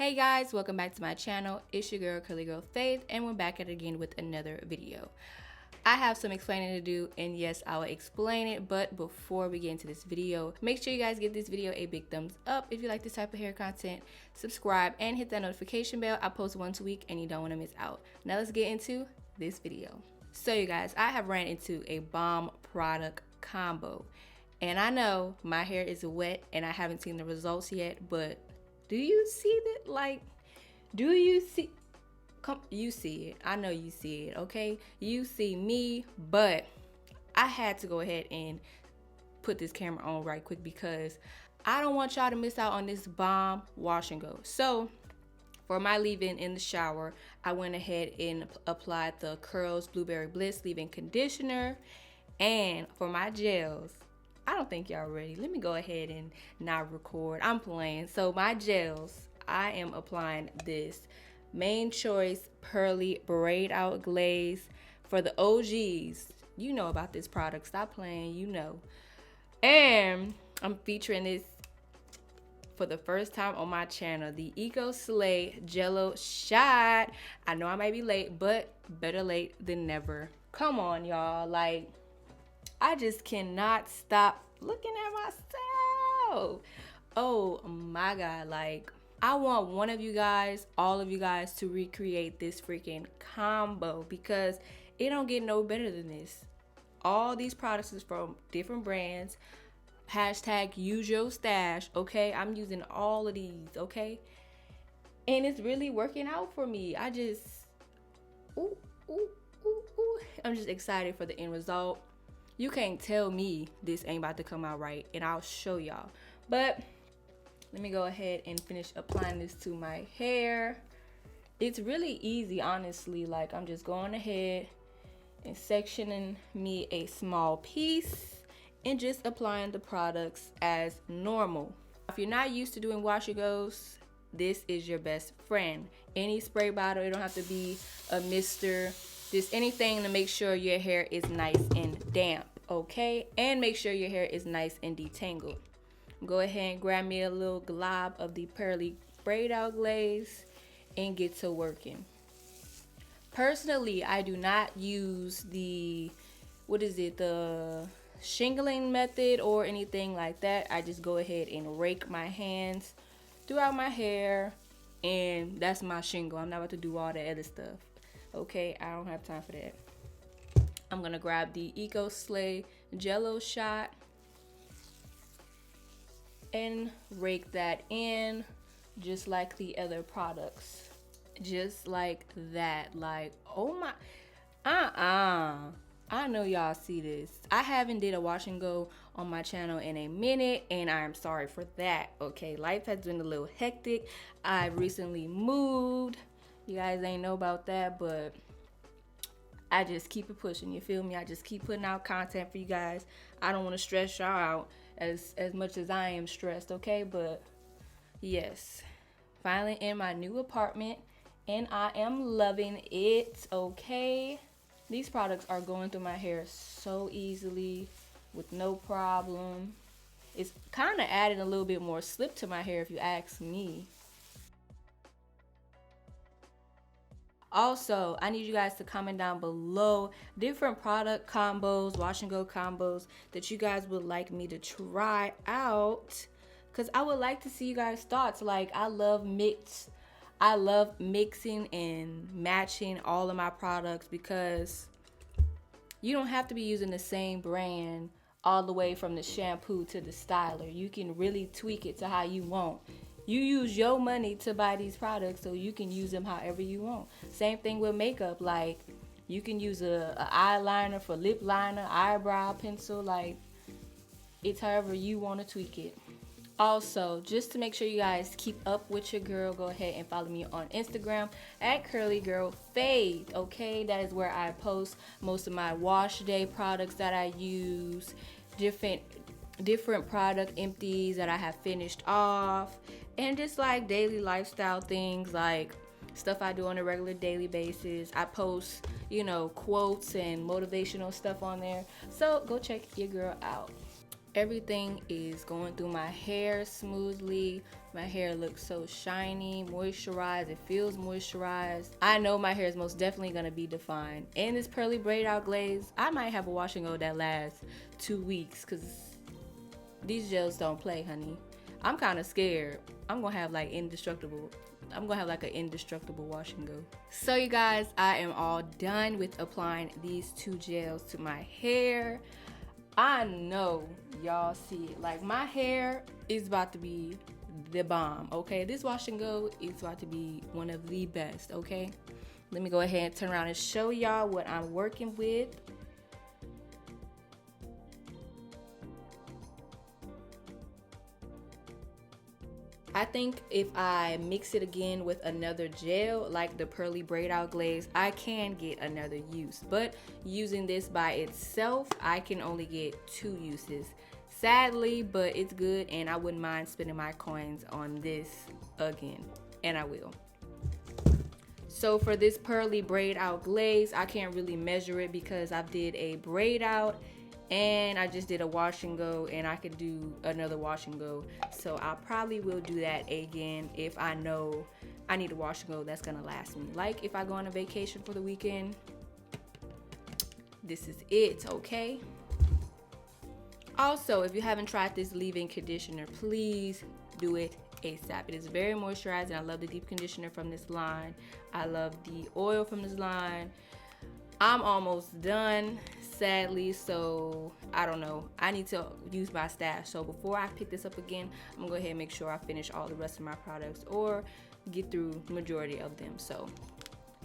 Hey guys, welcome back to my channel. It's your girl Curly Girl Faith, and we're back at it again with another video. I have some explaining to do, and yes, I will explain it, but before we get into this video, make sure you guys give this video a big thumbs up if you like this type of hair content, subscribe, and hit that notification bell. I post once a week and you don't want to miss out. Now let's get into this video. So you guys, I have ran into a bomb product combo, and I know my hair is wet and I haven't seen the results yet, but do you see that? Like, do you see? Come, you see it. I know you see it, okay? You see me, but I had to go ahead and put this camera on right quick because I don't want y'all to miss out on this bomb wash and go. So for my leave-in in the shower, I went ahead and applied the Curls Blueberry Bliss leave-in conditioner. And for my gels, I don't think y'all ready. Let me go ahead and not record. I'm playing. So my gels, I am applying this Main Choice Pearly Braid Out Glaze. For the OGs, you know about this product. Stop playing, you know. And I'm featuring this for the first time on my channel, the Eco Slay Jello Shot. I know I might be late, but better late than never. Come on, y'all. Like, I just cannot stop looking at myself. Oh my God. Like, I want one of you guys, all of you guys, to recreate this freaking combo because it don't get no better than this. All these products is from different brands. Hashtag use your stash, okay? I'm using all of these, okay? And it's really working out for me. I just, I'm just excited for the end result. You can't tell me this ain't about to come out right, and I'll show y'all. But let me go ahead and finish applying this to my hair. It's really easy, honestly. Like, I'm just going ahead and sectioning me a small piece and just applying the products as normal. If you're not used to doing wash and goes, this is your best friend. Any spray bottle, it don't have to be a mister. Just anything to make sure your hair is nice and damp, okay? And make sure your hair is nice and detangled. Go ahead and grab me a little glob of the Pearly Braid Out Glaze and get to working. Personally, I do not use the, the shingling method or anything like that. I just go ahead and rake my hands throughout my hair, and that's my shingle. I'm not about to do all the other stuff. Okay, I don't have time for that. I'm gonna grab the Eco Slay Jello Shot and rake that in just like the other products. Just like that. Like, oh my, I know y'all see this. I haven't did a wash and go on my channel in a minute, and I'm sorry for that, okay? Life has been a little hectic. I recently moved. You guys ain't know about that, but I just keep it pushing, you feel me? I just keep putting out content for you guys. I don't want to stress y'all out as much as I am stressed, okay? But yes, finally in my new apartment, and I am loving it, okay? These products are going through my hair so easily with no problem. It's kind of adding a little bit more slip to my hair if you ask me. Also, I need you guys to comment down below different product combos, wash and go combos that you guys would like me to try out, because I would like to see you guys' thoughts. Like, I love mixing and matching all of my products because you don't have to be using the same brand all the way from the shampoo to the styler. You can really tweak it to how you want. You use your money to buy these products, so you can use them however you want. Same thing with makeup. Like, you can use a eyeliner for lip liner, eyebrow pencil. Like, it's however you want to tweak it. Also, just to make sure you guys keep up with your girl, go ahead and follow me on Instagram at Curly Girl Faith, okay? That is where I post most of my wash day products that I use, different product empties that I have finished off, and just like daily lifestyle things, like stuff I do on a regular daily basis. I post, quotes and motivational stuff on there. So go check your girl out. Everything is going through my hair smoothly. My hair looks so shiny, moisturized. It feels moisturized. I know my hair is most definitely gonna be defined. And this pearly braid out glaze, I might have a wash and go that lasts 2 weeks, because these gels don't play, honey. I'm kind of scared. I'm gonna have like indestructible. I'm gonna have like an indestructible wash and go. So you guys, I am all done with applying these 2 gels to my hair. I know y'all see it. Like, my hair is about to be the bomb, okay? This wash and go is about to be one of the best, okay? Let me go ahead and turn around and show y'all what I'm working with. I think if I mix it again with another gel, like the pearly braid out glaze, I can get another use. But using this by itself, I can only get 2 uses. Sadly, but it's good, and I wouldn't mind spending my coins on this again, and I will. So for this pearly braid out glaze, I can't really measure it because I did a braid out and I just did a wash and go, and I could do another wash and go. So I probably will do that again if I know I need a wash and go that's gonna last me. Like if I go on a vacation for the weekend, this is it, okay? Also, if you haven't tried this leave-in conditioner, please do it ASAP. It is very moisturizing. I love the deep conditioner from this line. I love the oil from this line. I'm almost done, sadly, so I don't know. I need to use my stash. So before I pick this up again, I'm gonna go ahead and make sure I finish all the rest of my products or get through the majority of them. So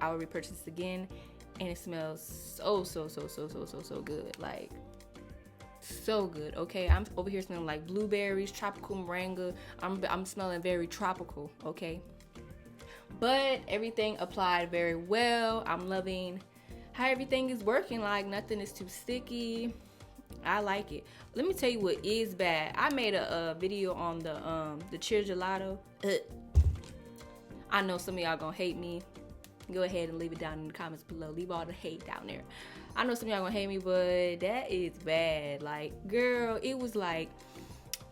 I will repurchase this again, and it smells so good. Like, so good. Okay, I'm over here smelling like blueberries, tropical moringa. I'm smelling very tropical, okay? But everything applied very well. I'm loving how everything is working. Like, nothing is too sticky. I like it. Let me tell you what is bad. I made a video on the cheer gelato. I know some of y'all gonna hate me. Go ahead and leave it down in the comments below. Leave all the hate down there. I know some of y'all gonna hate me, but that is bad. Like, girl, it was like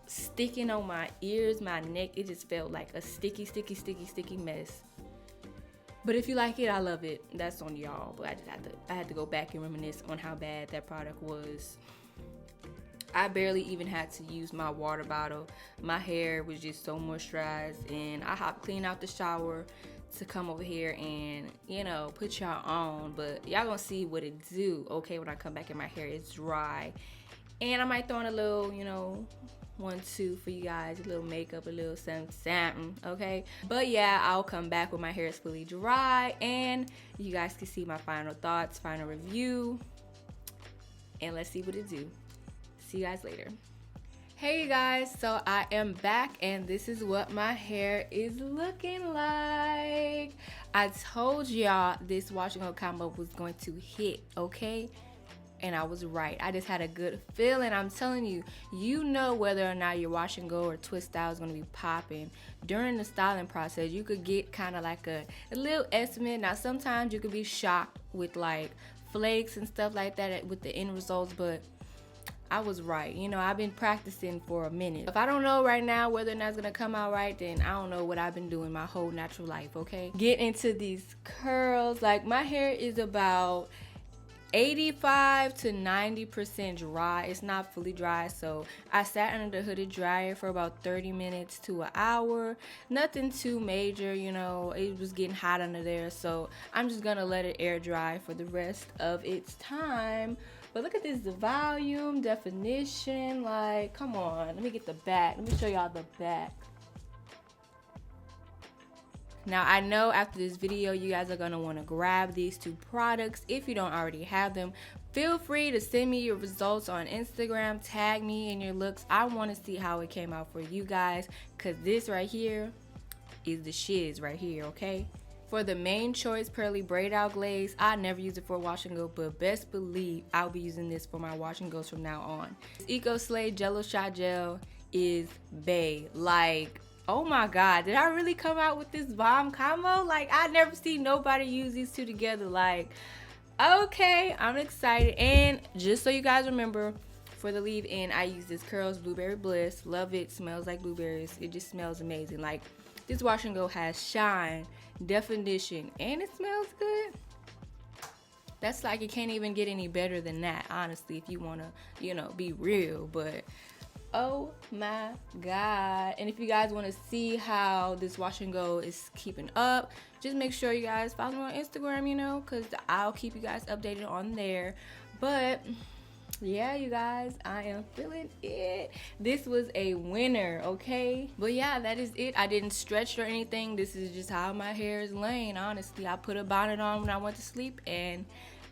sticking on my ears, my neck. It just felt like a sticky mess. But if you like it, I love it. That's on y'all. But I had to go back and reminisce on how bad that product was. I barely even had to use my water bottle. My hair was just so moisturized, and I hopped clean out the shower to come over here and, you know, put y'all on. But y'all gonna see what it do, okay, when I come back and my hair is dry. And I might throw in a little, you know, 1-2 for you guys, a little makeup, a little something, okay? But yeah, I'll come back when my hair is fully dry and you guys can see my final thoughts, final review, and let's see what it do. See you guys later. Hey you guys, so I am back and this is what my hair is looking like. I told y'all this wash and go combo was going to hit, okay? And I was right. I just had a good feeling. I'm telling you, you know whether or not your wash and go or twist style is going to be popping. During the styling process, you could get kind of like a little estimate. Now, sometimes you could be shocked with like flakes and stuff like that with the end results, but I was right. You know, I've been practicing for a minute. If I don't know right now whether or not it's going to come out right, then I don't know what I've been doing my whole natural life, okay? Get into these curls. Like, my hair is about 85 to 90% dry. It's not fully dry, so I sat under the hooded dryer for about 30 minutes to an hour. Nothing too major, you know. It was getting hot under there, so I'm just gonna let it air dry for the rest of its time. But look at this, the volume, definition, like, come on. Let me get the back. Let me show y'all the back. Now, I know after this video, you guys are going to want to grab these 2 products. If you don't already have them, feel free to send me your results on Instagram. Tag me in your looks. I want to see how it came out for you guys, because this right here is the shiz right here, okay? For the main choice pearly braid out glaze, I never use it for wash and go, but best believe I'll be using this for my wash and goes from now on. This Eco Slay Jello Shot Gel is bae. Like, oh my god, did I really come out with this bomb combo? Like, I never seen nobody use these 2 together. Like, okay, I'm excited. And just so you guys remember, For the leave-in, I use this Curls Blueberry Bliss. Love it. Smells like blueberries. It just smells amazing. Like, this wash and go has shine, definition, and it smells good. That's like, it can't even get any better than that, honestly, if you want to, you know, be real. But oh my god. And if you guys want to see how this wash and go is keeping up, just make sure you guys follow me on Instagram, you know, because I'll keep you guys updated on there. But yeah, you guys, I am feeling it. This was a winner, okay? But yeah, that is it. I didn't stretch or anything. This is just how my hair is laying, honestly. I put a bonnet on when I went to sleep, and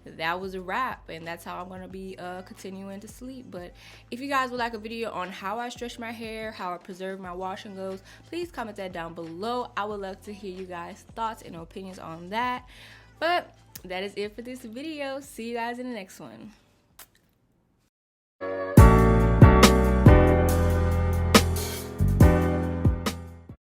that was a wrap, and that's how I'm gonna be continuing to sleep. But if you guys would like a video on how I stretch my hair, how I preserve my wash and goes, please comment that down below. I would love to hear you guys' thoughts and opinions on that. But that is it for this video. See you guys in the next one.